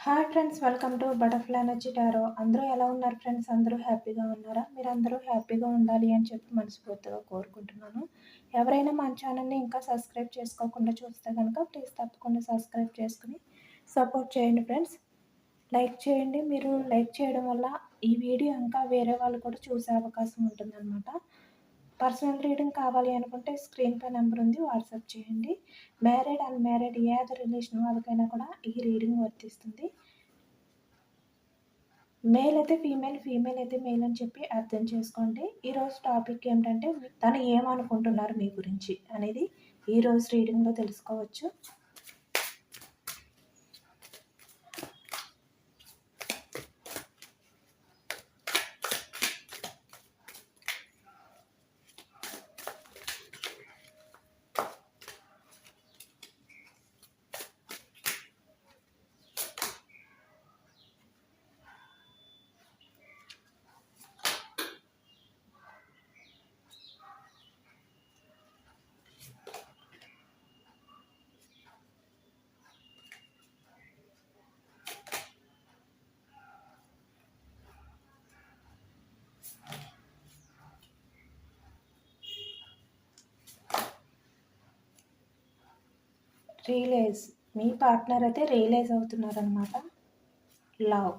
Hi friends, welcome to butterfly energy tarot. అందరూ ఎలా ఉన్నారు ఫ్రెండ్స్? అందరూ హ్యాపీగా ఉన్నారా? మీరందరూ హ్యాపీగా ఉండాలి అని చెప్పి మనస్ఫూర్తిగా కోరుకుంటున్నాను. ఎవరైనా మన ఛానల్ని ఇంకా సబ్స్క్రైబ్ చేసుకోకుండా చూస్తే కనుక ప్లీజ్ తప్పకుండా సబ్స్క్రైబ్ చేసుకుని సపోర్ట్ చేయండి ఫ్రెండ్స్. లైక్ చేయండి. మీరు లైక్ చేయడం వల్ల ఈ వీడియో ఇంకా వేరే వాళ్ళు కూడా చూసే అవకాశం ఉంటుందన్నమాట. పర్సనల్ రీడింగ్ కావాలి అనుకుంటే స్క్రీన్ పై నెంబర్ ఉంది, వాట్సాప్ చేయండి. మ్యారీడ్ అన్మ్యారీడ్ ఏది రిలేషన్ వాళ్ళకైనా కూడా ఈ రీడింగ్ వర్తిస్తుంది. మేల్ అయితే ఫీమేల్, ఫీమేల్ అయితే మేల్ అని చెప్పి అర్థం చేసుకోండి. ఈరోజు టాపిక్ ఏంటంటే తను ఏమనుకుంటున్నారు మీ గురించి అనేది ఈరోజు రీడింగ్లో తెలుసుకోవచ్చు. రియలైజ్, మీ పార్ట్నర్ అయితే రియలైజ్ అవుతున్నారనమాట. లవ్,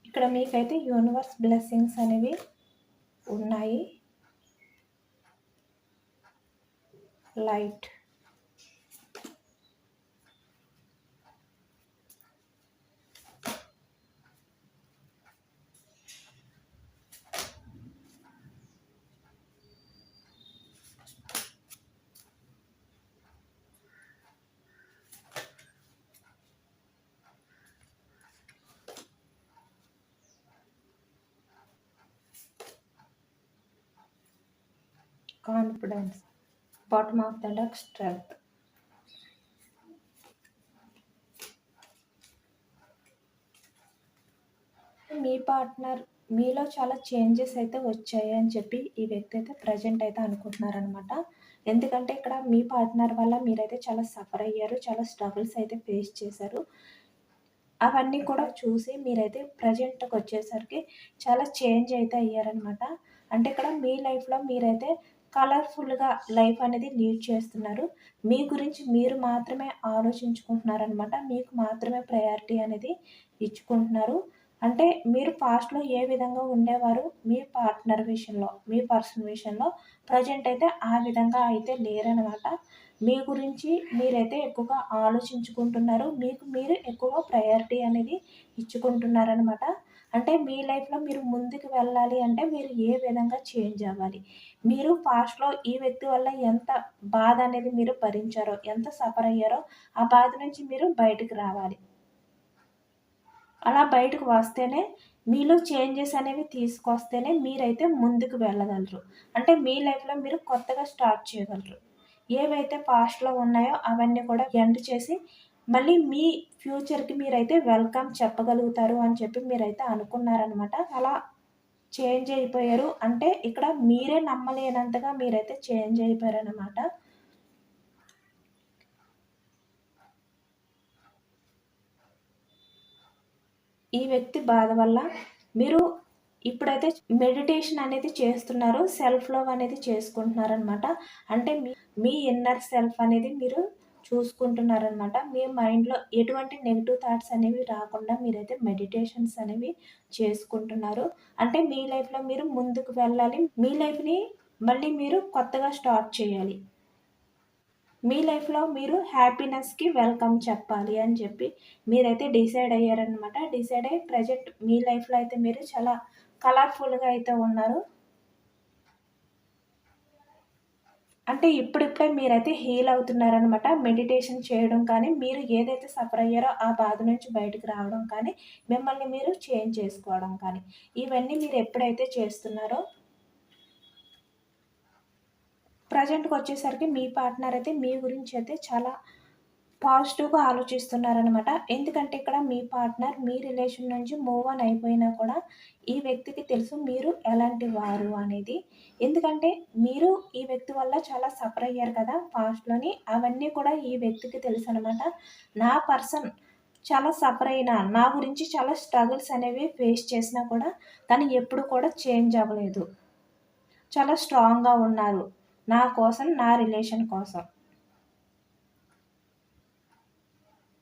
ఇక్కడ మీకైతే యూనివర్స్ బ్లెస్సింగ్స్ అనేవి ఉన్నాయి. Light, confidence, bottom of the duck, strength. Me partner మీలో చాలా చేంజెస్ అయితే వచ్చాయి అని చెప్పి ఈ వ్యక్తి అయితే ప్రజెంట్ అయితే అనుకుంటున్నారనమాట. ఎందుకంటే ఇక్కడ మీ పార్ట్నర్ వల్ల మీరైతే చాలా సఫర్ అయ్యారు, చాలా స్ట్రగుల్స్ అయితే ఫేస్ చేశారు. అవన్నీ కూడా చూసి మీరైతే ప్రజెంట్కి వచ్చేసరికి చాలా చేంజ్ అయితే అయ్యారనమాట. అంటే ఇక్కడ మీ లైఫ్లో మీరైతే కలర్ఫుల్గా లైఫ్ అనేది లీడ్ చేస్తున్నారు. మీ గురించి మీరు మాత్రమే ఆలోచించుకుంటున్నారనమాట. మీకు మాత్రమే ప్రయారిటీ అనేది ఇచ్చుకుంటున్నారు. అంటే మీరు పాస్ట్‌లో ఏ విధంగా ఉండేవారు మీ పార్ట్నర్ విషయంలో, మీ పర్సన్ విషయంలో ప్రజెంట్ అయితే ఆ విధంగా అయితే లేరనమాట. మీ గురించి మీరైతే ఎక్కువగా ఆలోచించుకుంటున్నారు. మీకు మీరు ఎక్కువ ప్రయారిటీ అనేది ఇచ్చుకుంటున్నారనమాట. అంటే మీ లైఫ్‌లో మీరు ముందుకు వెళ్ళాలి అంటే మీరు ఏ విధంగా చేంజ్ అవ్వాలి. మీరు పాస్ట్‌లో ఈ వ్యక్తి వల్ల ఎంత బాధ అనేది మీరు భరించారో, ఎంత సఫర్ అయ్యారో ఆ బాధ నుంచి మీరు బయటకు రావాలి. అలా బయటకు వస్తేనే మీలో చేంజెస్ అనేవి తీసుకొస్తేనే మీరైతే ముందుకు వెళ్ళగలరు. అంటే మీ లైఫ్‌లో మీరు కొత్తగా స్టార్ట్ చేయగలరు. ఏవైతే పాస్ట్‌లో ఉన్నాయో అవన్నీ కూడా ఎండ్ చేసి మళ్ళీ మీ ఫ్యూచర్‌కి మీరైతే వెల్కమ్ చెప్పగలుగుతారు అని చెప్పి మీరైతే అనుకున్నారనమాట. అలా చేంజ్ అయిపోయారు. అంటే ఇక్కడ మీరే నమ్మలేనంతగా మీరైతే చేంజ్ అయిపోయారనమాట. ఈ వ్యక్తి బాధ వల్ల మీరు ఇప్పుడైతే మెడిటేషన్ అనేది చేస్తున్నారు. సెల్ఫ్ లవ్ అనేది చేసుకుంటున్నారనమాట. అంటే మీ ఇన్నర్ సెల్ఫ్ అనేది మీరు చూసుకుంటున్నారనమాట. మీ మైండ్‌లో ఎటువంటి నెగెటివ్ థాట్స్ అనేవి రాకుండా మీరైతే మెడిటేషన్స్ అనేవి చేసుకుంటున్నారు. అంటే మీ లైఫ్‌లో మీరు ముందుకు వెళ్ళాలి. మీ లైఫ్‌ని మళ్ళీ మీరు కొత్తగా స్టార్ట్ చేయాలి. మీ లైఫ్‌లో మీరు హ్యాపీనెస్‌కి వెల్కమ్ చెప్పాలి అని చెప్పి మీరైతే డిసైడ్ అయ్యారనమాట. డిసైడ్ అయ్యి ప్రెజెంట్ మీ లైఫ్‌లో అయితే మీరు చాలా కలర్‌ఫుల్‌గా అయితే ఉన్నారు. అంటే ఇప్పుడిప్పుడే మీరైతే హీల్ అవుతున్నారనమాట. మెడిటేషన్ చేయడం కానీ, మీరు ఏదైతే సఫర్ అయ్యారో ఆ బాధ నుంచి బయటకు రావడం కానీ, మిమ్మల్ని మీరు చేంజ్ చేసుకోవడం కానీ, ఇవన్నీ మీరు ఎప్పుడైతే చేస్తున్నారో ప్రెజెంట్‌కొచ్చేసరికి మీ పార్ట్నర్ అయితే మీ గురించి అయితే చాలా పాజిటివ్‌గా ఆలోచిస్తున్నారనమాట. ఎందుకంటే ఇక్కడ మీ పార్ట్నర్ మీ రిలేషన్ నుంచి మూవ్ ఆన్ అయిపోయినా కూడా ఈ వ్యక్తికి తెలుసు మీరు ఎలాంటి వారు అనేది. ఎందుకంటే మీరు ఈ వ్యక్తి వల్ల చాలా సఫర్ అయ్యారు కదా పాస్ట్‌లోని. అవన్నీ కూడా ఈ వ్యక్తికి తెలుసనమాట. నా పర్సన్ చాలా సఫర్ అయినా, నా గురించి చాలా స్ట్రగుల్స్ అనేవి ఫేస్ చేసినా కూడా తను ఎప్పుడు కూడా చేంజ్ అవ్వలేదు. చాలా స్ట్రాంగ్‌గా ఉన్నారు. నా కోసం, నా రిలేషన్ కోసం.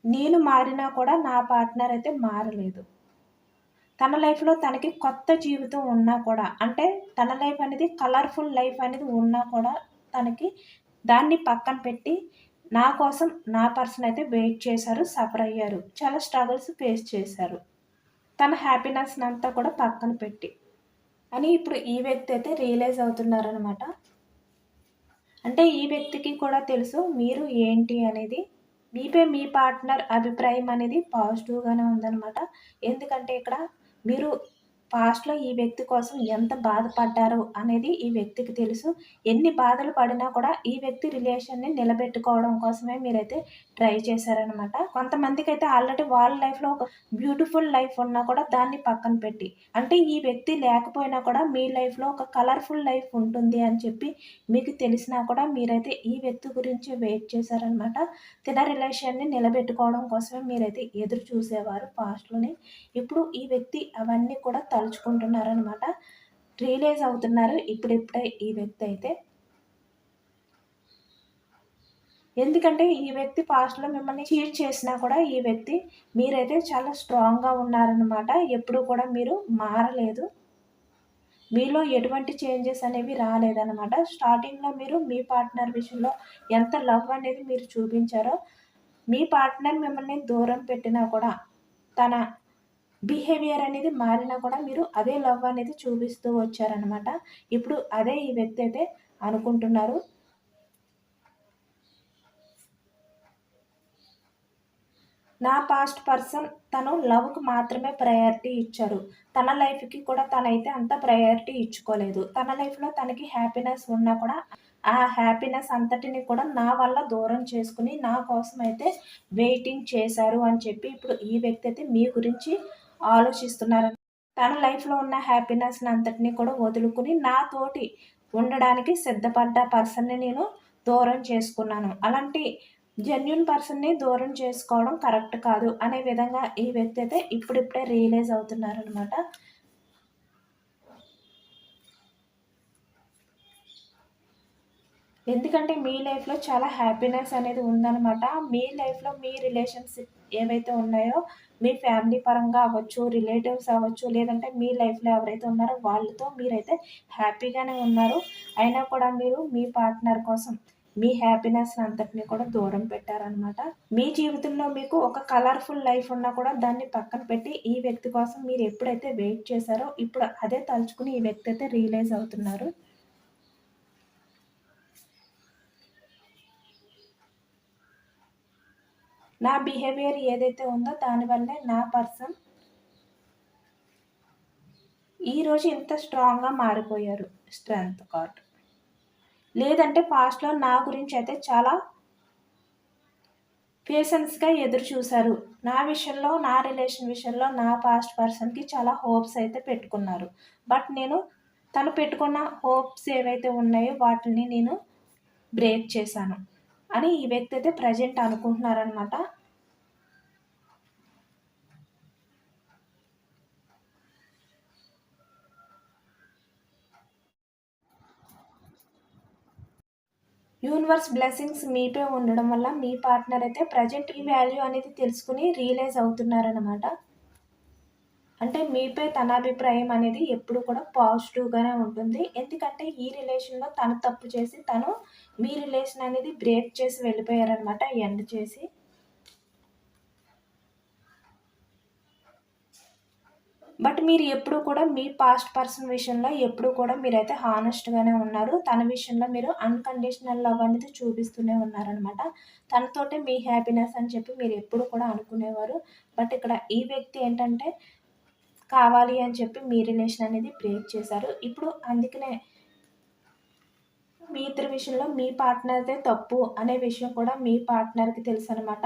నేను మారినా కూడా నా పార్ట్నర్ అయితే మారలేదు. తన లైఫ్‌లో తనకి కొత్త జీవితం ఉన్నా కూడా అంటే తన లైఫ్ అనేది కలర్‌ఫుల్ లైఫ్ అనేది ఉన్నా కూడా తనకి దాన్ని పక్కన పెట్టి నా కోసం నా పర్సన్ అయితే వెయిట్ చేశారు. సఫర్ అయ్యారు. చాలా స్ట్రగుల్స్ ఫేస్ చేశారు. తన హ్యాపీనెస్‌నంతా కూడా పక్కన పెట్టి. అని ఇప్పుడు ఈ వ్యక్తి అయితే రియలైజ్ అవుతున్నారనమాట. అంటే ఈ వ్యక్తికి కూడా తెలుసు మీరు ఏంటి అనేది. మీపై మీ పార్ట్నర్ అభిప్రాయం అనేది పాజిటివ్‌గానే ఉందనమాట. ఎందుకంటే ఇక్కడ మీరు పాస్ట్‌లో ఈ వ్యక్తి కోసం ఎంత బాధపడ్డారో అనేది ఈ వ్యక్తికి తెలుసు. ఎన్ని బాధలు పడినా కూడా ఈ వ్యక్తి రిలేషన్‌ని నిలబెట్టుకోవడం కోసమే మీరైతే ట్రై చేశారనమాట. కొంతమందికైతే ఆల్రెడీ వాళ్ళ లైఫ్‌లో ఒక బ్యూటిఫుల్ లైఫ్ ఉన్నా కూడా దాన్ని పక్కన పెట్టి, అంటే ఈ వ్యక్తి లేకపోయినా కూడా మీ లైఫ్‌లో ఒక కలర్‌ఫుల్ లైఫ్ ఉంటుంది అని చెప్పి మీకు తెలిసినా కూడా మీరైతే ఈ వ్యక్తి గురించి వెయిట్ చేశారనమాట. తన రిలేషన్‌ని నిలబెట్టుకోవడం కోసమే మీరైతే ఎదురు చూసేవారు పాస్ట్‌లోని. ఇప్పుడు ఈ వ్యక్తి అవన్నీ కూడా తలుచుకుంటున్నారనమాట. రియలైజ్ అవుతున్నారు ఇప్పుడిప్పుడే ఈ వ్యక్తి అయితే. ఎందుకంటే ఈ వ్యక్తి పాస్ట్‌లో మిమ్మల్ని చీట్ చేసినా కూడా ఈ వ్యక్తి మీరైతే చాలా స్ట్రాంగ్‌గా ఉన్నారనమాట. ఎప్పుడు కూడా మీరు మారలేదు. మీలో ఎటువంటి చేంజెస్ అనేవి రాలేదనమాట. స్టార్టింగ్‌లో మీరు మీ పార్ట్నర్ విషయంలో ఎంత లవ్ అనేది మీరు చూపించారో, మీ పార్ట్నర్ మిమ్మల్ని దూరం పెట్టినా కూడా తన బిహేవియర్ అనేది మారినా కూడా మీరు అదే లవ్ అనేది చూపిస్తూ వచ్చారనమాట. ఇప్పుడు అదే ఈ వ్యక్తి అయితే అనుకుంటున్నారు. నా పాస్ట్ పర్సన్ తను లవ్‌కి మాత్రమే ప్రయారిటీ ఇచ్చారు. తన లైఫ్‌కి కూడా తనైతే అంత ప్రయారిటీ ఇచ్చుకోలేదు. తన లైఫ్‌లో తనకి హ్యాపీనెస్ ఉన్నా కూడా ఆ హ్యాపీనెస్ అంతటిని కూడా నా వల్ల దూరం చేసుకొని నా కోసం అయితే వెయిటింగ్ చేశారు అని చెప్పి ఇప్పుడు ఈ వ్యక్తి అయితే మీ గురించి ఆలోచిస్తున్నారు. తన లైఫ్‌లో ఉన్న హ్యాపీనెస్‌ని అంతటిని కూడా వదులుకొని నాతోటి ఉండడానికి సిద్ధపడ్డ పర్సన్‌ని నేను దూరం చేసుకున్నాను. అలాంటి జెన్యూన్ పర్సన్‌ని దూరం చేసుకోవడం కరెక్ట్ కాదు అనే విధంగా ఈ వ్యక్తి అయితే ఇప్పుడిప్పుడే రియలైజ్ అవుతున్నారనమాట. ఎందుకంటే మీ లైఫ్‌లో చాలా హ్యాపీనెస్ అనేది ఉందనమాట. మీ లైఫ్‌లో మీ రిలేషన్‌షిప్ ఏవైతే ఉన్నాయో, మీ ఫ్యామిలీ పరంగా అవ్వచ్చు, రిలేటివ్స్ అవ్వచ్చు, లేదంటే మీ లైఫ్‌లో ఎవరైతే ఉన్నారో వాళ్ళతో మీరైతే హ్యాపీగానే ఉన్నారు. అయినా కూడా మీరు మీ పార్ట్నర్ కోసం మీ హ్యాపీనెస్‌ని అంతటిని కూడా దూరం పెట్టారనమాట. మీ జీవితంలో మీకు ఒక కలర్‌ఫుల్ లైఫ్ ఉన్నా కూడా దాన్ని పక్కన పెట్టి ఈ వ్యక్తి కోసం మీరు ఎప్పుడైతే వెయిట్ చేశారో, ఇప్పుడు అదే తలుచుకుని ఈ వ్యక్తి అయితే రియలైజ్ అవుతున్నారు. నా బిహేవియర్ ఏదైతే ఉందో దానివల్లే నా పర్సన్ ఈరోజు ఇంత స్ట్రాంగ్‌గా మారిపోయారు. Strength card. లేదంటే పాస్ట్‌లో నా గురించయితే చాలా పేషెన్స్‌గా ఎదురు చూసారు. నా విషయంలో, నా రిలేషన్ విషయంలో నా పాస్ట్ పర్సన్‌కి చాలా హోప్స్ అయితే పెట్టుకున్నారు. బట్ నేను తను పెట్టుకున్న హోప్స్ ఏవైతే ఉన్నాయో వాటిని నేను బ్రేక్ చేశాను అని ఈ వ్యక్తి అయితే ప్రెజెంట్ అనుకుంటున్నారనమాట. యూనివర్స్ బ్లెస్సింగ్స్ మీపై ఉండడం వల్ల మీ పార్ట్నర్ అయితే ప్రెజెంట్ ఈ వాల్యూ అనేది తెలుసుకొని రియలైజ్ అవుతున్నారనమాట. అంటే మీపై తన అభిప్రాయం అనేది ఎప్పుడు కూడా పాజిటివ్‌గానే ఉంటుంది. ఎందుకంటే ఈ రిలేషన్‌లో తను తప్పు చేసి తను మీ రిలేషన్ అనేది బ్రేక్ చేసి వెళ్ళిపోయారనమాట ఎండ్ చేసి. బట్ మీరు ఎప్పుడు కూడా మీ పాస్ట్ పర్సన్ విషయంలో ఎప్పుడు కూడా మీరైతే హానెస్ట్‌గానే ఉన్నారు. తన విషయంలో మీరు అన్‌కండిషనల్ లవ్ అనేది చూపిస్తూనే ఉన్నారనమాట. తనతోటే మీ హ్యాపీనెస్ అని చెప్పి మీరు ఎప్పుడు కూడా అనుకునేవారు. బట్ ఇక్కడ ఈ వ్యక్తి ఏంటంటే కావాలి అని చెప్పి మీ రిలేషన్ అనేది బ్రేక్ చేశారు. ఇప్పుడు అందుకనే మీ ఇద్దరి విషయంలో మీ పార్ట్నర్‌దే తప్పు అనే విషయం కూడా మీ పార్ట్నర్‌కి తెలుసనమాట.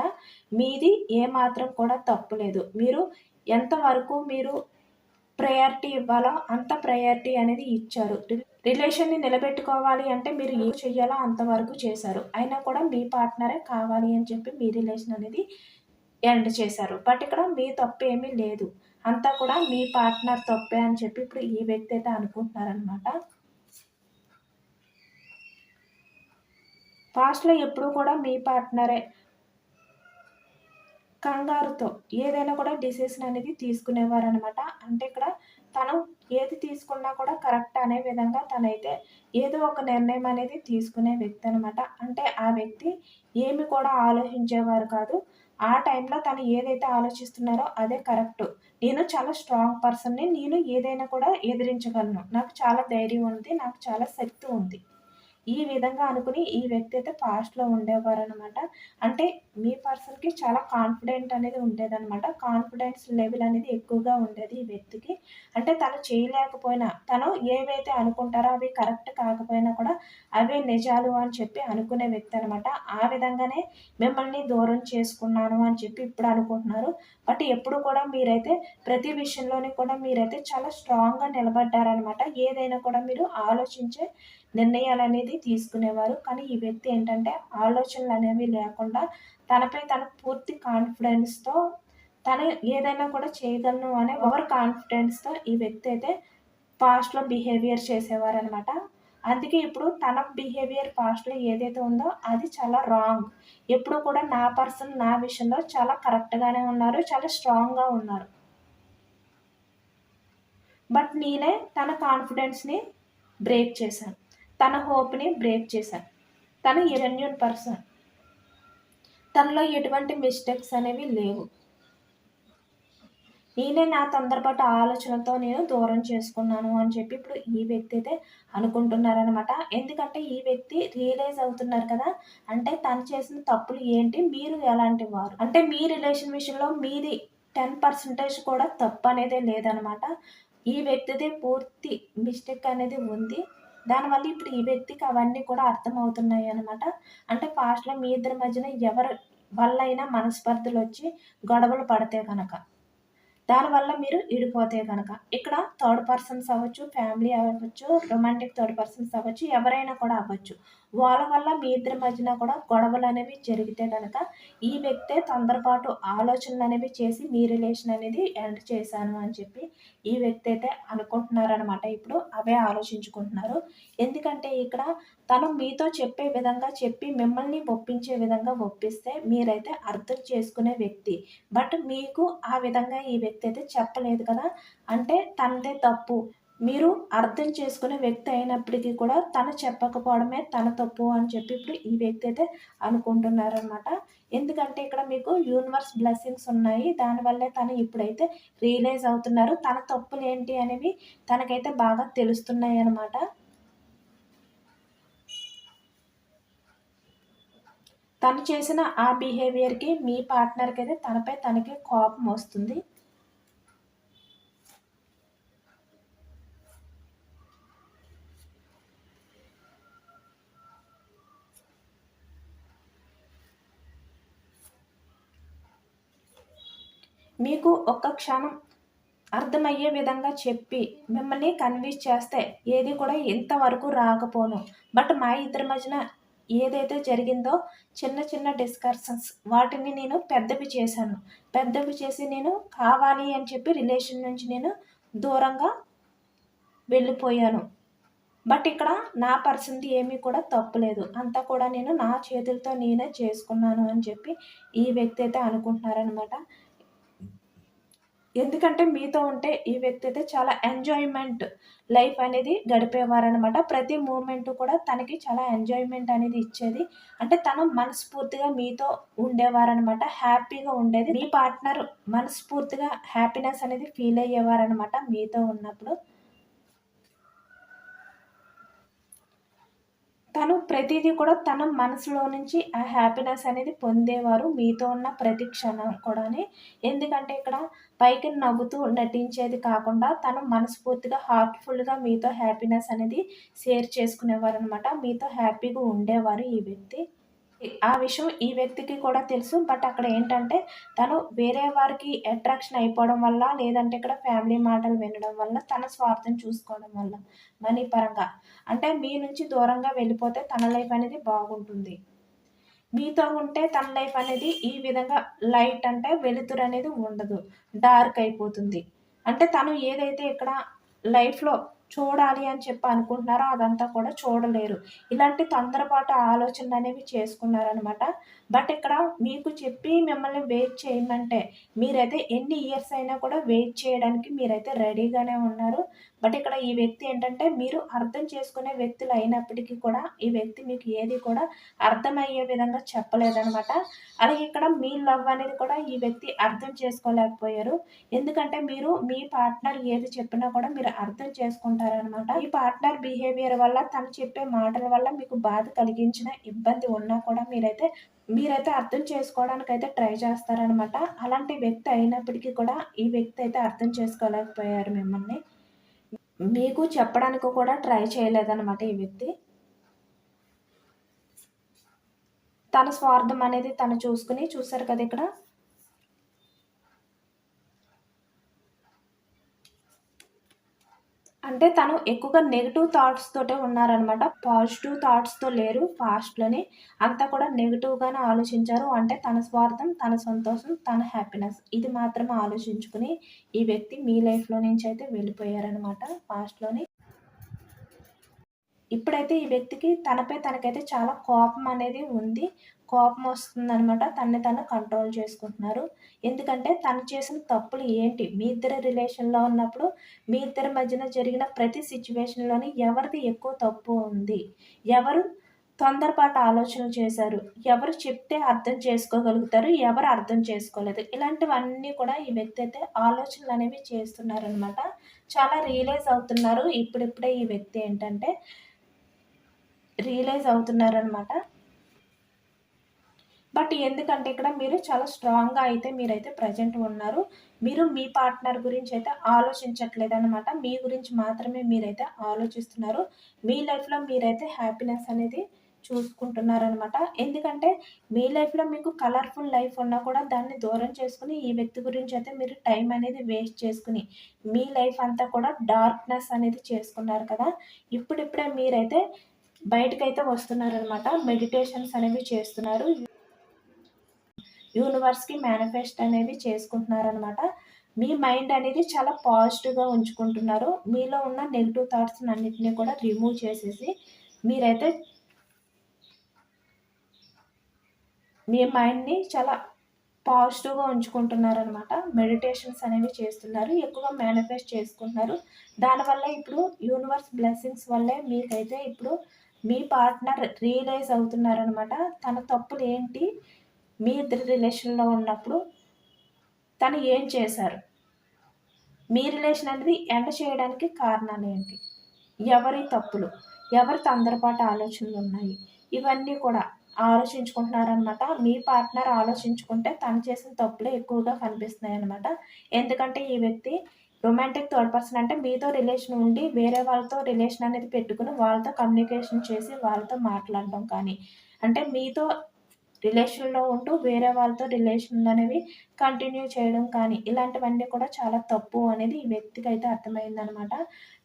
మీది ఏమాత్రం కూడా తప్పు లేదు. మీరు ఎంతవరకు మీరు ప్రయారిటీ ఇవ్వాలో అంత ప్రయారిటీ అనేది ఇచ్చారు. రిలేషన్‌ని నిలబెట్టుకోవాలి అంటే మీరు ఏం చెయ్యాలో అంతవరకు చేశారు. అయినా కూడా మీ పార్ట్నరే కావాలి అని చెప్పి మీ రిలేషన్ అనేది ఎండ్ చేశారు. బట్ ఇక్కడ మీ తప్పేమీ లేదు. అంతా కూడా మీ పార్ట్నర్ తప్పే అని చెప్పి ఇప్పుడు ఈ వ్యక్తి అయితే అనుకుంటున్నారనమాట. పాస్ట్‌లో ఎప్పుడూ కూడా మీ పార్ట్నరే కంగారుతో ఏదైనా కూడా డెసిషన్ అనేది తీసుకునేవారనమాట. అంటే ఇక్కడ తను ఏది తీసుకున్నా కూడా కరెక్ట్ అనే విధంగా తనైతే ఏదో ఒక నిర్ణయం అనేది తీసుకునే వ్యక్తి అనమాట. అంటే ఆ వ్యక్తి ఏమి కూడా ఆలోచించేవారు కాదు. ఆ టైంలో తను ఏదైతే ఆలోచిస్తున్నారో అదే కరెక్టు. నేను చాలా స్ట్రాంగ్ పర్సన్‌ని. నేను ఏదైనా కూడా ఎదిరించగలను. నాకు చాలా ధైర్యం ఉంది. నాకు చాలా శక్తి ఉంది. ఈ విధంగా అనుకుని ఈ వ్యక్తి అయితే పాస్ట్‌లో ఉండేవారనమాట. అంటే మీ పర్సన్‌కి చాలా కాన్ఫిడెంట్ అనేది ఉండేదనమాట. కాన్ఫిడెన్స్ లెవెల్ అనేది ఎక్కువగా ఉండేది ఈ వ్యక్తికి. అంటే తను చేయలేకపోయినా, తను ఏవైతే అనుకుంటారో అవి కరెక్ట్ కాకపోయినా కూడా అవే నిజాలు అని చెప్పి అనుకునే వ్యక్తి అనమాట. ఆ విధంగానే మిమ్మల్ని దూరం చేసుకున్నాను అని చెప్పి ఇప్పుడు అనుకుంటున్నారు. బట్ ఎప్పుడు కూడా మీరైతే ప్రతి విషయంలోని కూడా మీరైతే చాలా స్ట్రాంగ్‌గా నిలబడ్డారనమాట. ఏదైనా కూడా మీరు ఆలోచించే నిర్ణయాలనేది తీసుకునేవారు. కానీ ఈ వ్యక్తి ఏంటంటే ఆలోచనలనేవి లేకుండా తనపై తను పూర్తి కాన్ఫిడెన్స్‌తో తను ఏదైనా కూడా చేయగలను అనే ఓవర్ కాన్ఫిడెన్స్‌తో ఈ వ్యక్తి అయితే పాస్ట్‌లో బిహేవియర్ చేసేవారనమాట. అందుకే ఇప్పుడు తన బిహేవియర్ పాస్ట్‌లో ఏదైతే ఉందో అది చాలా రాంగ్. ఎప్పుడు కూడా నా పర్సన్ నా విషయంలో చాలా కరెక్ట్‌గానే ఉన్నారు. చాలా స్ట్రాంగ్‌గా ఉన్నారు. బట్ నేనే తన కాన్ఫిడెన్స్‌ని బ్రేక్ చేశాను. తన హోప్‌ని బ్రేక్ చేశాను. తను జెన్యూన్ పర్సన్. తనలో ఎటువంటి మిస్టేక్స్ అనేవి లేవు. నేనే నా తొందరపాటు ఆలోచనతో నేను దూరం చేసుకున్నాను అని చెప్పి ఇప్పుడు ఈ వ్యక్తి అయితే అనుకుంటున్నారనమాట. ఎందుకంటే ఈ వ్యక్తి రియలైజ్ అవుతున్నారు కదా! అంటే తను చేసిన తప్పులు ఏంటి? మీరు ఎలాంటి వారు? అంటే మీ రిలేషన్ విషయంలో మీది 10% కూడా తప్పనేదే లేదనమాట. ఈ వ్యక్తిదే పూర్తి మిస్టేక్ అనేది ఉంది. దానివల్ల ఇప్పుడు ఈ వ్యక్తికి అవన్నీ కూడా అర్థమవుతున్నాయనమాట. అంటే పాస్ట్‌లో మీ ఇద్దరి మధ్యన ఎవరి వల్లైనా మనస్పర్ధలొచ్చి గొడవలు పడితే గనక. దానివల్ల మీరు విడిపోతే గనక. ఇక్కడ థర్డ్ పర్సన్స్ అవ్వచ్చు, ఫ్యామిలీ అవ్వచ్చు, రొమాంటిక్ థర్డ్ పర్సన్స్ అవ్వచ్చు, ఎవరైనా కూడా అవ్వచ్చు. వాళ్ళ వల్ల మీ ఇద్దరి మధ్యన కూడా గొడవలనేవి జరిగితే గనక, ఈ వ్యక్తే తొందరపాటు ఆలోచనలనేవి చేసి మీ రిలేషన్ అనేది ఎండ్ చేశాను అని చెప్పి ఈ వ్యక్తి అయితే అనుకుంటున్నారనమాట ఇప్పుడు. అవే ఆలోచించుకుంటున్నారు. ఎందుకంటే ఇక్కడ తను మీతో చెప్పే విధంగా చెప్పి మిమ్మల్ని ఒప్పించే విధంగా ఒప్పిస్తే మీరైతే అర్థం చేసుకునే వ్యక్తి. బట్ మీకు ఆ విధంగా ఈ వ్యక్తి అయితే చెప్పలేదు కదా! అంటే తనదే తప్పు. మీరు అర్థం చేసుకునే వ్యక్తి అయినప్పటికీ కూడా తను చెప్పకపోవడమే తన తప్పు అని చెప్పి ఇప్పుడు ఈ వ్యక్తి అయితే అనుకుంటున్నారనమాట. ఎందుకంటే ఇక్కడ మీకు యూనివర్స్ బ్లెస్సింగ్స్ ఉన్నాయి. దానివల్లే తను ఇప్పుడైతే రియలైజ్ అవుతున్నారు. తన తప్పులేంటి అనేవి తనకైతే బాగా తెలుస్తున్నాయనమాట. తను చేసిన ఆ బిహేవియర్‌కి మీ పార్ట్నర్‌కైతే తనపై తనకే కోపమొస్తుంది. మీకు ఒక్క క్షణం అర్థమయ్యే విధంగా చెప్పి, మిమ్మల్ని కన్విన్స్ చేస్తే ఏది కూడా ఇంతవరకు రాకపోను. బట్ మా ఇద్దరి మధ్యన ఏదైతే జరిగిందో చిన్న చిన్న డిస్కషన్స్ వాటిని నేను పెద్దవి చేశాను. పెద్దవి చేసి నేను కావాలి అని చెప్పి రిలేషన్ నుంచి నేను దూరంగా వెళ్ళిపోయాను. బట్ ఇక్కడ నా పర్సన్‌ది ఏమీ కూడా తప్పు లేదు. అంతా కూడా నేను నా చేతులతో నేనే చేసుకున్నాను అని చెప్పి ఈ వ్యక్తి అయితే అనుకుంటున్నారనమాట. ఎందుకంటే మీతో ఉంటే ఈ వ్యక్తి అయితే చాలా ఎంజాయ్‌మెంట్ లైఫ్ అనేది గడిపేవారనమాట. ప్రతి మూమెంట్ కూడా తనకి చాలా ఎంజాయ్‌మెంట్ అనేది ఇచ్చేది. అంటే తను మనస్ఫూర్తిగా మీతో ఉండేవారనమాట. హ్యాపీగా ఉండేది. మీ పార్ట్నర్ మనస్ఫూర్తిగా హ్యాపీనెస్ అనేది ఫీల్ అయ్యేవారనమాట మీతో ఉన్నప్పుడు. తను ప్రతీదీ కూడా తన మనసులో నుంచి ఆ హ్యాపీనెస్ అనేది పొందేవారు మీతో ఉన్న ప్రతి క్షణం కూడాని. ఎందుకంటే ఇక్కడ పైకి నవ్వుతూ నటించేది కాకుండా తను మనస్ఫూర్తిగా హార్ట్‌ఫుల్‌గా మీతో హ్యాపీనెస్ అనేది షేర్ చేసుకునేవారనమాట. మీతో హ్యాపీగా ఉండేవారు ఈ వ్యక్తి. ఆ విషయం ఈ వ్యక్తికి కూడా తెలుసు. బట్ అక్కడ ఏంటంటే, తను వేరే వారికి అట్రాక్షన్ అయిపోవడం వల్ల, లేదంటే ఇక్కడ ఫ్యామిలీ మాటలు వినడం వల్ల, తన స్వార్థం చూసుకోవడం వల్ల, మనీ పరంగా. అంటే మీ నుంచి దూరంగా వెళ్ళిపోతే తన లైఫ్ అనేది బాగుంటుంది. మీతో ఉంటే తన లైఫ్ అనేది ఈ విధంగా లైట్ అంటే వెలుతురనేది ఉండదు. డార్క్ అయిపోతుంది. అంటే తను ఏదైతే ఇక్కడ లైఫ్‌లో చూడాలి అని చెప్పి అనుకుంటున్నారో అదంతా కూడా చూడలేరు. ఇలాంటి తొందరపాటు ఆలోచనలనేవి చేసుకున్నారనమాట. బట్ ఇక్కడ మీకు చెప్పి మిమ్మల్ని వెయిట్ చేయమంటే మీరైతే ఎన్ని ఇయర్స్ అయినా కూడా వెయిట్ చేయడానికి మీరైతే రెడీగానే ఉన్నారు. బట్ ఇక్కడ ఈ వ్యక్తి ఏంటంటే మీరు అర్థం చేసుకునే వ్యక్తులు అయినప్పటికీ కూడా ఈ వ్యక్తి మీకు ఏది కూడా అర్థమయ్యే విధంగా చెప్పలేదనమాట. అలాగే ఇక్కడ మీ లవ్ అనేది కూడా ఈ వ్యక్తి అర్థం చేసుకోలేకపోయారు. ఎందుకంటే మీరు మీ పార్ట్నర్ ఏది చెప్పినా కూడా మీరు అర్థం చేసుకుంటారనమాట. ఈ పార్ట్నర్ బిహేవియర్ వల్ల తను చెప్పే మాటల వల్ల మీకు బాధ కలిగించిన ఇబ్బంది ఉన్నా కూడా మీరైతే అర్థం చేసుకోవడానికైతే ట్రై చేస్తారనమాట. అలాంటి వ్యక్తి అయినప్పటికీ కూడా ఈ వ్యక్తి అయితే అర్థం చేసుకోలేకపోయారు మిమ్మల్ని. మీకు చెప్పడానికి కూడా ట్రై చేయలేదనమాట ఈ వ్యక్తి. తన స్వార్థం అనేది తను చూసుకుని చూసారు కదా ఇక్కడ. అంటే తను ఎక్కువగా నెగెటివ్ థాట్స్ తోటే ఉన్నారనమాట. పాజిటివ్ థాట్స్‌తో లేరు పాస్ట్‌లోని. అంతా కూడా నెగెటివ్‌గానే ఆలోచించారు. అంటే తన స్వార్థం, తన సంతోషం, తన హ్యాపీనెస్ ఇది మాత్రమే ఆలోచించుకుని ఈ వ్యక్తి మీ లైఫ్‌లో నుంచయితే వెళ్ళిపోయారనమాట పాస్ట్‌లోని. ఇప్పుడైతే ఈ వ్యక్తికి తనకైతే చాలా కోపం అనేది ఉంది. కోపం వస్తుందనమాట. తనని తను కంట్రోల్ చేసుకుంటున్నారు. ఎందుకంటే తను చేసిన తప్పులు ఏంటి? మీ ఇద్దరి రిలేషన్‌లో ఉన్నప్పుడు మీ ఇద్దరి మధ్యన జరిగిన ప్రతి సిట్యుయేషన్‌లోని ఎవరిది ఎక్కువ తప్పు ఉంది? ఎవరు తొందరపాటు ఆలోచనలు చేశారు? ఎవరు చెప్తే అర్థం చేసుకోగలుగుతారు? ఎవరు అర్థం చేసుకోలేదు? ఇలాంటివన్నీ కూడా ఈ వ్యక్తి అయితే ఆలోచనలనేవి చేస్తున్నారనమాట. చాలా రియలైజ్ అవుతున్నారు. ఇప్పుడిప్పుడే ఈ వ్యక్తి ఏంటంటే రియలైజ్ అవుతున్నారనమాట. బట్ ఎందుకంటే ఇక్కడ మీరు చాలా స్ట్రాంగ్‌గా అయితే మీరైతే ప్రెజెంట్ ఉన్నారు. మీరు మీ పార్ట్నర్ గురించి అయితే ఆలోచించట్లేదనమాట. మీ గురించి మాత్రమే మీరైతే ఆలోచిస్తున్నారు. మీ లైఫ్‌లో మీరైతే హ్యాపీనెస్ అనేది చూసుకుంటున్నారనమాట. ఎందుకంటే మీ లైఫ్‌లో మీకు కలర్‌ఫుల్ లైఫ్ ఉన్నా కూడా దాన్ని దూరం చేసుకొని ఈ వ్యక్తి గురించి అయితే మీరు టైం అనేది వేస్ట్ చేసుకొని మీ లైఫ్ అంతా కూడా డార్క్‌నెస్ అనేది చేసుకున్నారు కదా! ఇప్పుడిప్పుడే మీరైతే బయటకైతే వస్తున్నారనమాట. మెడిటేషన్స్ అనేవి చేస్తున్నారు. యూనివర్స్‌కి మేనిఫెస్ట్ అనేవి చేసుకుంటున్నారనమాట. మీ మైండ్ అనేది చాలా పాజిటివ్‌గా ఉంచుకుంటున్నారు. మీలో ఉన్న నెగెటివ్ థాట్స్‌నన్నిటిని కూడా రిమూవ్ చేసేసి మీరైతే మీ మైండ్‌ని చాలా పాజిటివ్‌గా ఉంచుకుంటున్నారనమాట. మెడిటేషన్స్ అనేవి చేస్తున్నారు. ఎక్కువగా మేనిఫెస్ట్ చేసుకుంటున్నారు. దానివల్ల ఇప్పుడు యూనివర్స్ బ్లెస్సింగ్స్ వల్లే మీకైతే ఇప్పుడు మీ పార్ట్నర్ రియలైజ్ అవుతున్నారనమాట. తన తప్పులేంటి? మీ ఇద్దరి రిలేషన్‌లో ఉన్నప్పుడు తను ఏం చేశారు? మీ రిలేషన్ అనేది ఎండ్ చేయడానికి కారణాలేంటి? ఎవరి తప్పులు? ఎవరి తొందరపాటు ఆలోచనలున్నాయి? ఇవన్నీ కూడా ఆలోచించుకుంటున్నారనమాట. మీ పార్ట్నర్ ఆలోచించుకుంటే తను చేసిన తప్పులే ఎక్కువగా కనిపిస్తున్నాయనమాట. ఎందుకంటే ఈ వ్యక్తి రొమాంటిక్ థర్డ్ పర్సన్ అంటే మీతో రిలేషన్ ఉండి వేరే వాళ్ళతో రిలేషన్ అనేది పెట్టుకొని వాళ్ళతో కమ్యూనికేషన్ చేసి వాళ్ళతో మాట్లాడడం కానీ, అంటే మీతో రిలేషన్‌లో ఉంటూ వేరే వాళ్ళతో రిలేషన్‌లనేవి కంటిన్యూ చేయడం కానీ, ఇలాంటివన్నీ కూడా చాలా తప్పు అనేది ఈ వ్యక్తికైతే అర్థమైందనమాట.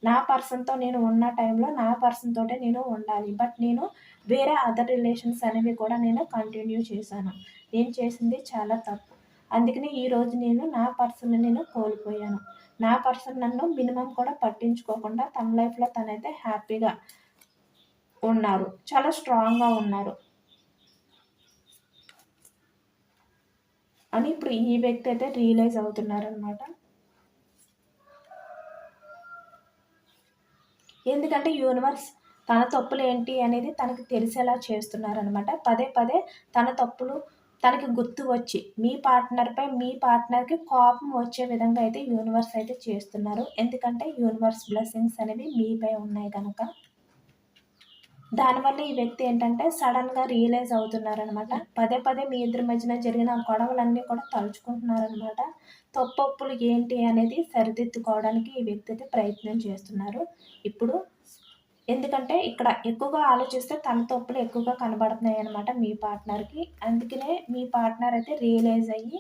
నా పర్సన్‌తో నేను ఉన్న టైంలో నా పర్సన్ తోటే నేను ఉండాలి. బట్ నేను వేరే అదర్ రిలేషన్స్ అనేవి కూడా నేను కంటిన్యూ చేశాను. నేను చేసింది చాలా తప్పు. అందుకని ఈరోజు నేను నా పర్సన్‌ని నేను కోల్పోయాను. నా పర్సన్ నన్ను మినిమమ్ కూడా పట్టించుకోకుండా తన లైఫ్‌లో తనైతే హ్యాపీగా ఉన్నారు. చాలా స్ట్రాంగ్‌గా ఉన్నారు. అని ఇప్పుడు ఈ వ్యక్తి అయితే రియలైజ్ అవుతున్నారనమాట. ఎందుకంటే యూనివర్స్ తన తప్పులేంటి అనేది తనకి తెలిసేలా చేస్తున్నారనమాట. పదే పదే తన తప్పులు తనకి గుర్తు వచ్చి మీ పార్ట్నర్‌కి కోపం వచ్చే విధంగా అయితే యూనివర్స్ అయితే చేస్తున్నారు. ఎందుకంటే యూనివర్స్ బ్లెస్సింగ్స్ అనేవి మీపై ఉన్నాయి గనక. దానివల్ల ఈ వ్యక్తి ఏంటంటే సడన్‌గా రియలైజ్ అవుతున్నారనమాట. పదే పదే మీ ఇద్దరి మధ్యన జరిగిన గొడవలన్నీ కూడా తలుచుకుంటున్నారనమాట. తప్పొప్పులు ఏంటి అనేది సరిదిద్దుకోవడానికి ఈ వ్యక్తి అయితే ప్రయత్నం చేస్తున్నారు. ఇప్పుడు ఎందుకంటే ఇక్కడ ఎక్కువగా ఆలోచిస్తే తన తప్పులు ఎక్కువగా కనబడుతున్నాయనమాట మీ పార్ట్నర్‌కి. అందుకనే మీ పార్ట్నర్ అయితే రియలైజ్ అయ్యి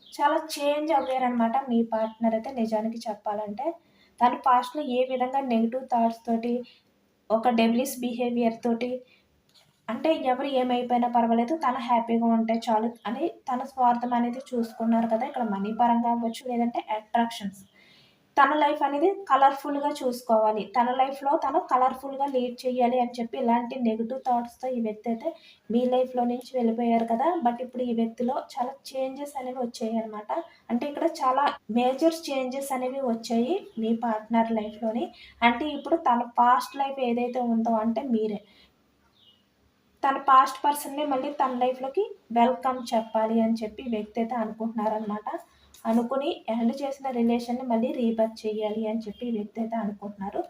చాలా చేంజ్ అవ్వారనమాట మీ పార్ట్నర్ అయితే నిజానికి చెప్పాలంటే. తను పాస్ట్‌లో ఏ విధంగా నెగెటివ్ థాట్స్ తోటి, ఒక డెవిలిష్ బిహేవియర్ తోటి అంటే ఎవరు ఏమైపోయినా పర్వాలేదు తను హ్యాపీగా ఉంటే చాలు అని తన స్వార్థం అనేది చూసుకున్నారు కదా! ఇక్కడ మనీ పరంగా అవ్వచ్చు, లేదంటే అట్రాక్షన్స్. తన లైఫ్ అనేది కలర్‌ఫుల్‌గా చూసుకోవాలి. తన లైఫ్‌లో తను కలర్‌ఫుల్‌గా లీడ్ చేయాలి అని చెప్పి ఇలాంటి నెగెటివ్ థాట్స్‌తో ఈ వ్యక్తి అయితే మీ లైఫ్‌లో నుంచి వెళ్ళిపోయారు కదా! బట్ ఇప్పుడు ఈ వ్యక్తిలో చాలా చేంజెస్ అనేవి వచ్చాయన్నమాట. అంటే ఇక్కడ చాలా మేజర్ చేంజెస్ అనేవి వచ్చాయి మీ పార్ట్నర్ లైఫ్‌లోని. అంటే ఇప్పుడు తన పాస్ట్ లైఫ్ ఏదైతే ఉందో అంటే మీరే. తన పాస్ట్ పర్సన్‌ని మళ్ళీ తన లైఫ్‌లోకి వెల్కమ్ చెప్పాలి అని చెప్పి ఈ వ్యక్తి అయితే అనుకుంటున్నారనమాట. అనుకుని ఎండ్ చేసిన రిలేషన్‌ని మళ్ళీ రీబర్త్ చేయాలి అని చెప్పి ఈ వ్యక్తి అయితే అనుకుంటున్నారు.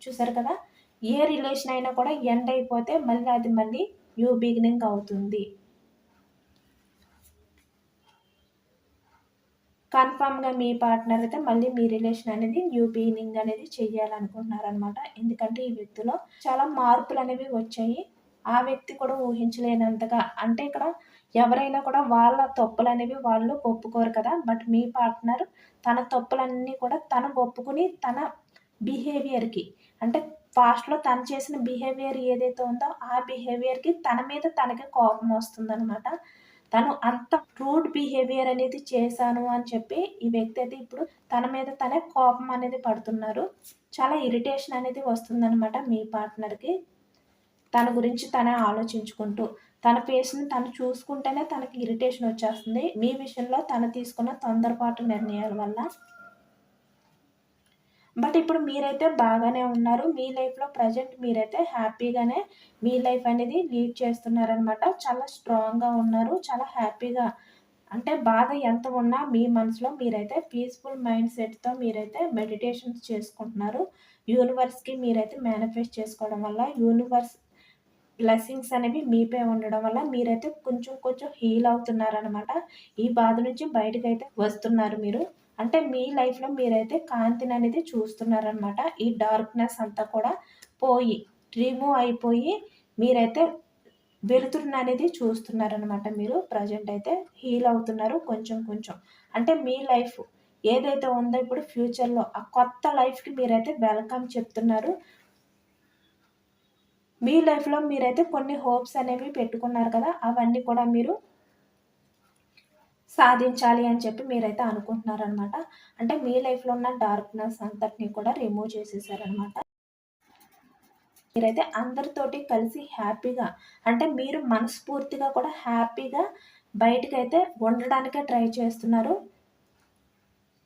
చూసారు కదా! ఏ రిలేషన్ అయినా కూడా ఎండ్ అయిపోతే మళ్ళీ అది మళ్ళీ న్యూ బిగినింగ్ అవుతుంది. కన్ఫర్మ్‌గా మీ పార్ట్నర్ అయితే మళ్ళీ మీ రిలేషన్ అనేది న్యూ బిగినింగ్ అనేది చెయ్యాలనుకుంటున్నారనమాట. ఎందుకంటే ఈ వ్యక్తిలో చాలా మార్పులనేవి వచ్చాయి. ఆ వ్యక్తి కూడా ఊహించలేనంతగా అంటే ఇక్కడ ఎవరైనా కూడా వాళ్ళ తప్పులనేవి వాళ్ళు ఒప్పుకోరు కదా! బట్ మీ పార్ట్నర్ తన తప్పులన్నీ కూడా తను ఒప్పుకొని తన బిహేవియర్‌కి అంటే పాస్ట్‌లో తను చేసిన బిహేవియర్ ఏదైతే ఉందో ఆ బిహేవియర్‌కి తన మీద తనకే కోపమొస్తుందనమాట. తను అంత రూడ్ బిహేవియర్ అనేది చేశాను అని చెప్పి ఈ వ్యక్తి అయితే ఇప్పుడు తన మీద తనే కోపం అనేది పడుతున్నారు. చాలా ఇరిటేషన్ అనేది వస్తుందనమాట మీ పార్ట్నర్‌కి. తన గురించి తనే ఆలోచించుకుంటూ, తన ఫేస్‌ని తను చూసుకుంటేనే తనకి ఇరిటేషన్ వచ్చేస్తుంది. మీ విషయంలో తను తీసుకున్న తొందరపాటు నిర్ణయాల వల్ల. బట్ ఇప్పుడు మీరైతే బాగానే ఉన్నారు. మీ లైఫ్‌లో ప్రెజెంట్ మీరైతే హ్యాపీగానే మీ లైఫ్ అనేది లీడ్ చేస్తున్నారనమాట. చాలా స్ట్రాంగ్‌గా ఉన్నారు. చాలా హ్యాపీగా అంటే బాధ ఎంత ఉన్నా మీ మనసులో మీరైతే పీస్‌ఫుల్ మైండ్ సెట్‌తో మీరైతే మెడిటేషన్స్ చేసుకుంటున్నారు. యూనివర్స్‌కి మీరైతే మేనిఫెస్ట్ చేసుకోవడం వల్ల యూనివర్స్ బ్లెస్సింగ్స్ అనేవి మీపై ఉండడం వల్ల మీరైతే కొంచెం కొంచెం హీల్ అవుతున్నారనమాట. ఈ బాధ నుంచి బయటకైతే వస్తున్నారు మీరు. అంటే మీ లైఫ్‌లో మీరైతే కాంతిననేది చూస్తున్నారనమాట. ఈ డార్క్‌నెస్ అంతా కూడా పోయి, రిమూవ్ అయిపోయి మీరైతే వెలుతురుననేది చూస్తున్నారనమాట మీరు. ప్రెజెంట్ అయితే హీల్ అవుతున్నారు కొంచెం కొంచెం. అంటే మీ లైఫ్ ఏదైతే ఉందో ఇప్పుడు ఫ్యూచర్‌లో ఆ కొత్త లైఫ్‌కి మీరైతే వెల్కమ్ చెప్తున్నారు. మీ లైఫ్‌లో మీరైతే కొన్ని హోప్స్ అనేవి పెట్టుకున్నారు కదా! అవన్నీ కూడా మీరు సాధించాలి అని చెప్పి మీరైతే అనుకుంటున్నారనమాట. అంటే మీ లైఫ్‌లో ఉన్న డార్క్‌నెస్ అంతటిని కూడా రిమూవ్ చేసేసారనమాట. మీరైతే అందరితోటి కలిసి హ్యాపీగా అంటే మీరు మనస్ఫూర్తిగా కూడా హ్యాపీగా బయటికైతే ఉండడానికే ట్రై చేస్తున్నారు.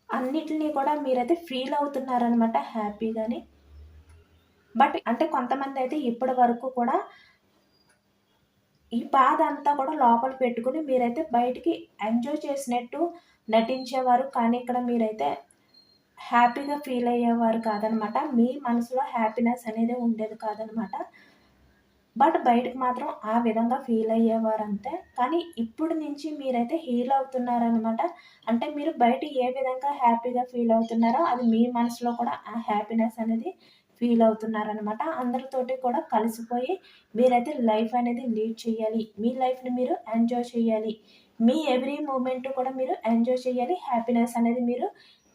అన్నిటిని కూడా మీరైతే ఫీల్ అవుతున్నారనమాట హ్యాపీగాని. బట్ అంటే కొంతమందయితే ఇప్పటి వరకు కూడా ఈ బాధ అంతా కూడా లోపల పెట్టుకొని మీరైతే బయటికి ఎంజాయ్ చేసినట్టు నటించేవారు. కానీ ఇక్కడ మీరైతే హ్యాపీగా ఫీల్ అయ్యేవారు కాదనమాట. మీ మనసులో హ్యాపీనెస్ అనేది ఉండేది కాదనమాట. బట్ బయటకి మాత్రం ఆ విధంగా ఫీల్ అయ్యేవారంతే. కానీ ఇప్పుడు నుంచి మీరైతే హీల్ అవుతున్నారనమాట. అంటే మీరు బయట ఏ విధంగా హ్యాపీగా ఫీల్ అవుతున్నారో అది మీ మనసులో కూడా ఆ హ్యాపీనెస్ అనేది ఫీల్ అవుతున్నారనమాట. అందరితోటి కూడా కలిసిపోయి మీరైతే లైఫ్ అనేది లీడ్ చేయాలి. మీ లైఫ్‌ని మీరు ఎంజాయ్ చేయాలి. మీ ఎవ్రీ మూమెంట్ కూడా మీరు ఎంజాయ్ చేయాలి. హ్యాపీనెస్ అనేది మీరు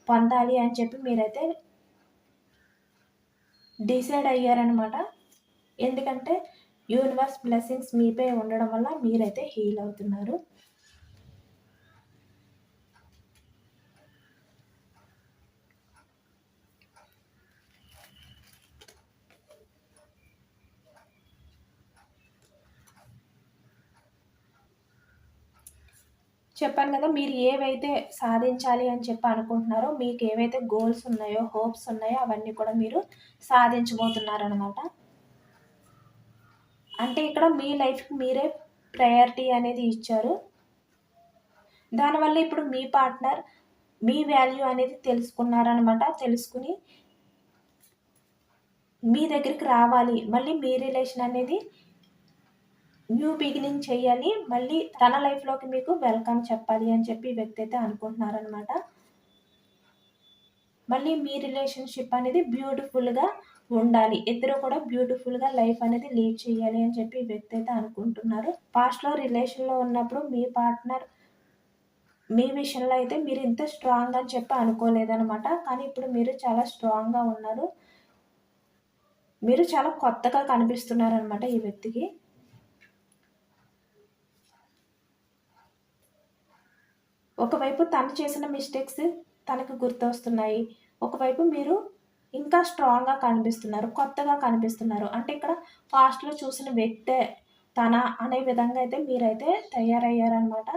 పొందాలి అని చెప్పి మీరైతే డిసైడ్ అయ్యారనమాట. ఎందుకంటే యూనివర్స్ బ్లెస్సింగ్స్ మీపై ఉండడం వల్ల మీరైతే హీల్ అవుతున్నారు. చెప్పాను కదా! మీరు ఏవైతే సాధించాలి అని చెప్పి అనుకుంటున్నారో, మీకు ఏవైతే గోల్స్ ఉన్నాయో, హోప్స్ ఉన్నాయో అవన్నీ కూడా మీరు సాధించబోతున్నారనమాట. అంటే ఇక్కడ మీ లైఫ్‌కి మీరే ప్రయారిటీ అనేది ఇచ్చారు. దానివల్ల ఇప్పుడు మీ పార్ట్నర్ మీ వాల్యూ అనేది తెలుసుకున్నారనమాట. తెలుసుకొని మీ దగ్గరికి రావాలి, మళ్ళీ మీ రిలేషన్ అనేది న్యూ బిగినింగ్ చేయాలి, మళ్ళీ తన లైఫ్‌లోకి మీకు వెల్కమ్ చెప్పాలి అని చెప్పి ఈ వ్యక్తి అయితే అనుకుంటున్నారనమాట. మళ్ళీ మీ రిలేషన్‌షిప్ అనేది బ్యూటిఫుల్‌గా ఉండాలి. ఇద్దరు కూడా బ్యూటిఫుల్‌గా లైఫ్ అనేది లీడ్ చేయాలి అని చెప్పి ఈ వ్యక్తి అయితే అనుకుంటున్నారు. పాస్ట్‌లో రిలేషన్‌లో ఉన్నప్పుడు మీ పార్ట్నర్ మీ విషయంలో అయితే మీరు ఇంత స్ట్రాంగ్ అని చెప్పి అనుకోలేదనమాట. కానీ ఇప్పుడు మీరు చాలా స్ట్రాంగ్‌గా ఉన్నారు. మీరు చాలా కొత్తగా కనిపిస్తున్నారనమాట ఈ వ్యక్తికి. ఒకవైపు తను చేసిన మిస్టేక్స్ తనకు గుర్తొస్తున్నాయి. ఒకవైపు మీరు ఇంకా స్ట్రాంగ్‌గా కనిపిస్తున్నారు. కొత్తగా కనిపిస్తున్నారు. అంటే ఇక్కడ పాస్ట్‌లో చూసిన వ్యక్తే తన అనే విధంగా అయితే మీరైతే తయారయ్యారనమాట.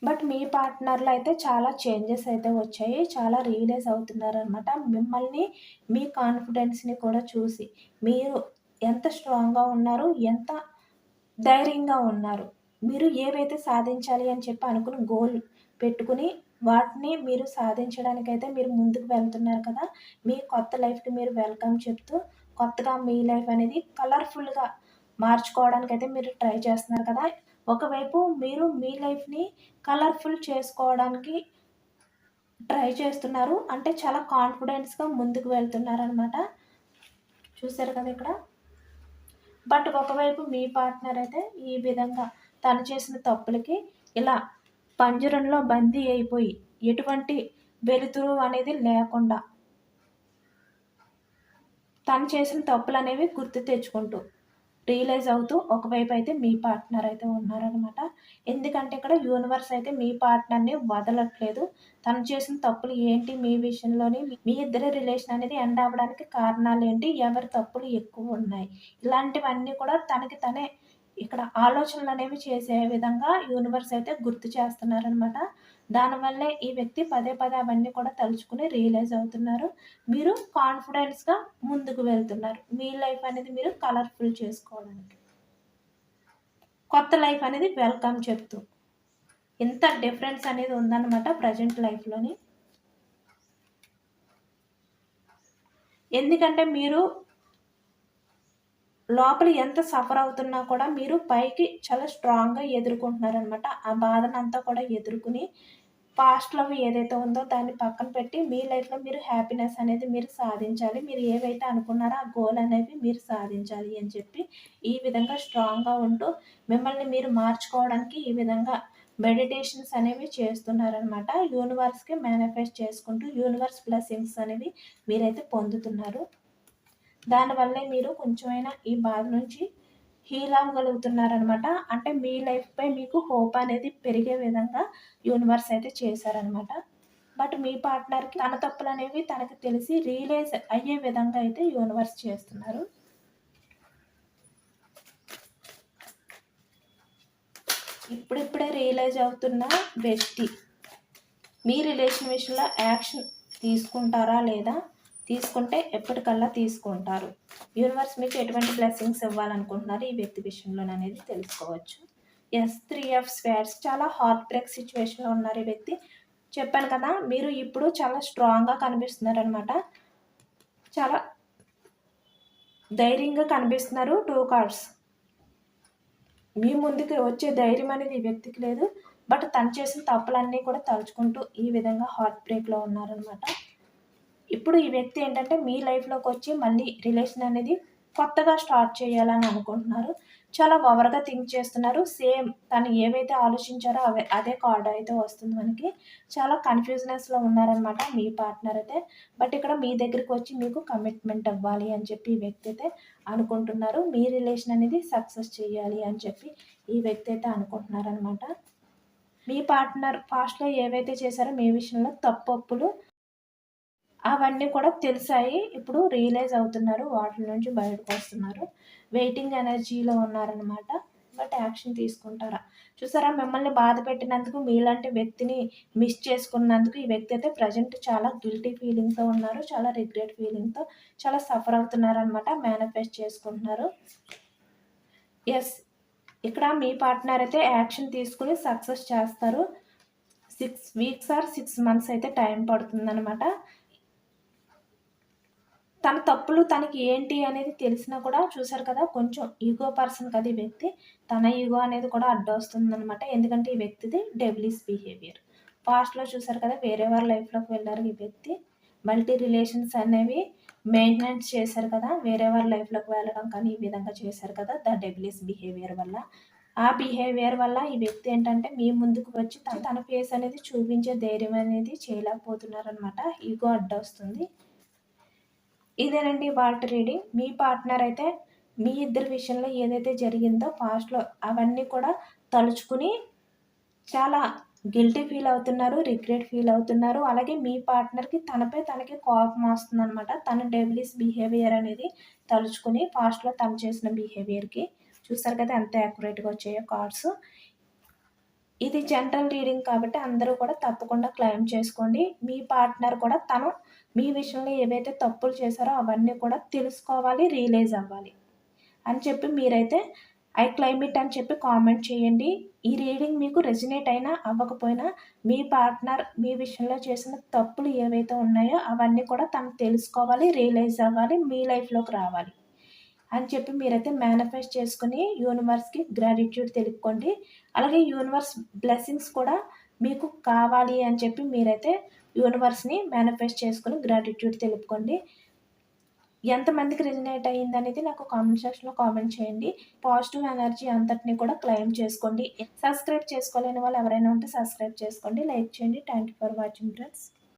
బట్ మీ పార్ట్నర్‌లో అయితే చాలా చేంజెస్ అయితే వచ్చాయి. చాలా రియలైజ్ అవుతున్నారనమాట. మిమ్మల్ని మీ కాన్ఫిడెన్స్‌ని కూడా చూసి మీరు ఎంత స్ట్రాంగ్‌గా ఉన్నారు, ఎంత ధైర్యంగా ఉన్నారు. మీరు ఏవైతే సాధించాలి అని చెప్పి అనుకుని గోల్ పెట్టుకుని, వాటిని మీరు సాధించడానికైతే మీరు ముందుకు వెళ్తున్నారు కదా! మీ కొత్త లైఫ్‌కి మీరు వెల్కమ్ చెప్తూ, కొత్తగా మీ లైఫ్ అనేది కలర్‌ఫుల్‌గా మార్చుకోవడానికైతే మీరు ట్రై చేస్తున్నారు కదా! ఒకవైపు మీరు మీ లైఫ్‌ని కలర్‌ఫుల్ చేసుకోవడానికి ట్రై చేస్తున్నారు. అంటే చాలా కాన్ఫిడెన్స్‌గా ముందుకు వెళ్తున్నారనమాట. చూసారు కదా ఇక్కడ. బట్ ఒకవైపు మీ పార్ట్నర్ అయితే ఈ విధంగా తను చేసిన తప్పులకి ఇలా పంజరంలో బందీ అయిపోయి ఎటువంటి వెలుతురు అనేది లేకుండా తను చేసిన తప్పులనేవి గుర్తు తెచ్చుకుంటూ రియలైజ్ అవుతూ ఒకవైపు అయితే మీ పార్ట్నర్ అయితే ఉన్నారనమాట. ఎందుకంటే ఇక్కడ యూనివర్స్ అయితే మీ పార్ట్నర్‌ని వదలట్లేదు. తను చేసిన తప్పులు ఏంటి మీ విషయంలోని, మీ ఇద్దరి రిలేషన్ అనేది ఎండ్ అవ్వడానికి కారణాలేంటి, ఎవరి తప్పులు ఎక్కువున్నాయి. ఇలాంటివన్నీ కూడా తనకి తనే ఇక్కడ ఆలోచనలనేవి చేసే విధంగా యూనివర్స్ అయితే గుర్తు చేస్తున్నారనమాట. దానివల్లే ఈ వ్యక్తి పదే పదే అవన్నీ కూడా తలుచుకుని రియలైజ్ అవుతున్నారు. మీరు కాన్ఫిడెన్స్‌గా ముందుకు వెళ్తున్నారు. మీ లైఫ్ అనేది మీరు కలర్‌ఫుల్ చేసుకోవడానికి. కొత్త లైఫ్ అనేది వెల్కమ్ చెప్తూ. ఇంత డిఫరెన్స్ అనేది ఉందన్నమాట ప్రెజెంట్ లైఫ్‌లోని. ఎందుకంటే మీరు లోపల ఎంత సఫర్ అవుతున్నా కూడా మీరు పైకి చాలా స్ట్రాంగ్‌గా ఎదుర్కొంటున్నారనమాట. ఆ బాధనంతా కూడా ఎదుర్కొని పాస్ట్‌లో ఏదైతే ఉందో దాన్ని పక్కన పెట్టి మీ లైఫ్‌లో మీరు హ్యాపీనెస్ అనేది మీరు సాధించాలి. మీరు ఏవైతే అనుకున్నారో ఆ గోల్ అనేవి మీరు సాధించాలి అని చెప్పి ఈ విధంగా స్ట్రాంగ్‌గా ఉంటూ మిమ్మల్ని మీరు మార్చుకోవడానికి ఈ విధంగా మెడిటేషన్స్ అనేవి చేస్తున్నారనమాట. యూనివర్స్‌కి మేనిఫెస్ట్ చేసుకుంటూ యూనివర్స్ బ్లెస్సింగ్స్ అనేవి మీరైతే పొందుతున్నారు. దానివల్లే మీరు కొంచెమైనా ఈ బాధ నుంచి హీల్ అవ్వగలుగుతున్నారనమాట. అంటే మీ లైఫ్‌పై మీకు హోప్ అనేది పెరిగే విధంగా యూనివర్స్ అయితే చేశారనమాట. బట్ మీ పార్ట్నర్‌కి తన తప్పులనేవి తనకి తెలిసి రియలైజ్ అయ్యే విధంగా అయితే యూనివర్స్ చేస్తున్నారు. ఇప్పుడిప్పుడే రియలైజ్ అవుతున్న వ్యక్తి మీ రిలేషన్ విషయంలో యాక్షన్ తీసుకుంటారా లేదా? తీసుకుంటే ఎప్పటికల్లా తీసుకుంటారు? యూనివర్స్ మీకు ఎటువంటి బ్లెస్సింగ్స్ ఇవ్వాలనుకుంటున్నారు ఈ వ్యక్తి విషయంలోననేది తెలుసుకోవచ్చు. యెస్, 3 ఆఫ్ స్వార్డ్స్ చాలా హార్ట్ బ్రేక్ సిట్యుయేషన్‌లో ఉన్నారు ఈ వ్యక్తి. చెప్పాను కదా! మీరు ఇప్పుడు చాలా స్ట్రాంగ్‌గా కనిపిస్తున్నారనమాట. చాలా ధైర్యంగా కనిపిస్తున్నారు. 2 కార్డ్స్. మీ ముందుకి వచ్చే ధైర్యం అనేది ఈ వ్యక్తికి లేదు. బట్ తను చేసిన తప్పులన్నీ కూడా తలుచుకుంటూ ఈ విధంగా హార్ట్ బ్రేక్‌లో ఉన్నారనమాట. ఇప్పుడు ఈ వ్యక్తి ఏంటంటే మీ లైఫ్‌లోకొచ్చి మళ్ళీ రిలేషన్ అనేది కొత్తగా స్టార్ట్ చేయాలని అనుకుంటున్నారు. చాలా ఓవర్‌గా థింక్ చేస్తున్నారు. సేమ్ తను ఏవైతే ఆలోచించారో అదే కార్డ్ అయితే వస్తుంది మనకి. చాలా కన్‌ఫ్యూజనెస్‌లో ఉన్నారనమాట మీ పార్ట్నర్ అయితే. బట్ ఇక్కడ మీ దగ్గరికొచ్చి మీకు కమిట్మెంట్ ఇవ్వాలి అని చెప్పి ఈ వ్యక్తి అయితే అనుకుంటున్నారు. మీ రిలేషన్ అనేది సక్సెస్ చేయాలి అని చెప్పి ఈ వ్యక్తి అయితే అనుకుంటున్నారనమాట. మీ పార్ట్నర్ పాస్ట్‌లో ఏవైతే చేశారో మీ విషయంలో తప్పొప్పులు అవన్నీ కూడా తెలిసాయి. ఇప్పుడు రియలైజ్ అవుతున్నారు. వాటిల నుంచి బయటకొస్తున్నారు. వెయిటింగ్ ఎనర్జీలో ఉన్నారనమాట. బట్ యాక్షన్ తీసుకుంటారా? చూసారా, మిమ్మల్ని బాధ పెట్టినందుకు, మీలాంటి వ్యక్తిని మిస్ చేసుకున్నందుకు ఈ వ్యక్తి అయితే ప్రెజెంట్ చాలా గిల్టీ ఫీలింగ్‌తో ఉన్నారు. చాలా రిగ్రెట్ ఫీలింగ్‌తో చాలా సఫర్ అవుతున్నారనమాట. మేనిఫెస్ట్ చేసుకుంటున్నారు. యెస్, ఇక్కడ మీ పార్ట్నర్ అయితే యాక్షన్ తీసుకొని సక్సెస్ చేస్తారు. 6 వీక్స్ ఆర్ 6 మంత్స్ అయితే టైం పడుతుందనమాట. తన తప్పులు తనకి ఏంటి అనేది తెలిసినా కూడా చూసారు కదా, కొంచెం ఈగో పర్సన్ కదా ఈ వ్యక్తి. తన ఈగో అనేది కూడా అడ్డొస్తుందనమాట. ఎందుకంటే ఈ వ్యక్తిది డెవిలిష్ బిహేవియర్. పాస్ట్‌లో చూసారు కదా, వేరే వారి లైఫ్‌లోకి వెళ్లారు ఈ వ్యక్తి. మల్టీ రిలేషన్స్ అనేవి మెయింటెనెన్స్ చేశారు కదా, వేరే వారి లైఫ్‌లోకి వెళ్ళడం కానీ ఈ విధంగా చేశారు కదా, ద డెవిలిష్ బిహేవియర్ వల్ల. ఆ బిహేవియర్ వల్ల ఈ వ్యక్తి ఏంటంటే మీ ముందుకు వచ్చి తన ఫేస్ అనేది చూపించే ధైర్యం అనేది చేయలేకపోతున్నారనమాట. ఈగో అడ్డొస్తుంది. ఇదేనండి ఇవాల్టి రీడింగ్. మీ పార్ట్నర్ అయితే మీ ఇద్దరి విషయంలో ఏదైతే జరిగిందో పాస్ట్‌లో అవన్నీ కూడా తలుచుకుని చాలా గిల్టీ ఫీల్ అవుతున్నారు, రిగ్రెట్ ఫీల్ అవుతున్నారు. అలాగే మీ పార్ట్నర్‌కి తనపై తనకి కోపం వస్తుందనమాట. తన డెవిలిష్ బిహేవియర్ అనేది తలుచుకుని పాస్ట్‌లో తను చేసిన బిహేవియర్‌కి. చూసారు కదా ఎంత యాక్యురేట్‌గా వచ్చాయో కార్డ్స్. ఇది జనరల్ రీడింగ్ కాబట్టి అందరూ కూడా తప్పకుండా క్లెయిమ్ చేసుకోండి. మీ పార్ట్నర్ కూడా తను మీ విషయంలో ఏవైతే తప్పులు చేశారో అవన్నీ కూడా తెలుసుకోవాలి, రియలైజ్ అవ్వాలి అని చెప్పి మీరైతే ఐ క్లెయిమ్ ఇట్ అని చెప్పి కామెంట్ చేయండి. ఈ రీడింగ్ మీకు రెజొనేట్ అయినా అవ్వకపోయినా మీ పార్ట్నర్ మీ విషయంలో చేసిన తప్పులు ఏవైతే ఉన్నాయో అవన్నీ కూడా తను తెలుసుకోవాలి, రియలైజ్ అవ్వాలి, మీ లైఫ్‌లోకి రావాలి అని చెప్పి మీరైతే మేనిఫెస్ట్ చేసుకొని యూనివర్స్‌కి గ్రాటిట్యూడ్ తెలుపుకోండి. అలాగే యూనివర్స్ బ్లెస్సింగ్స్ కూడా మీకు కావాలి అని చెప్పి మీరైతే యూనివర్స్‌ని మేనిఫెస్ట్ చేసుకొని గ్రాటిట్యూడ్ తెలుపుకోండి. ఎంతమందికి రెజొనేట్ అయ్యిందనేది నాకు కామెంట్ సెక్షన్‌లో కామెంట్ చేయండి. పాజిటివ్ ఎనర్జీ అంతటిని కూడా క్లెయిమ్ చేసుకోండి. సబ్స్క్రైబ్ చేసుకోలేని వాళ్ళు ఎవరైనా ఉంటే సబ్స్క్రైబ్ చేసుకోండి. లైక్ చేయండి. Thank you for watching friends.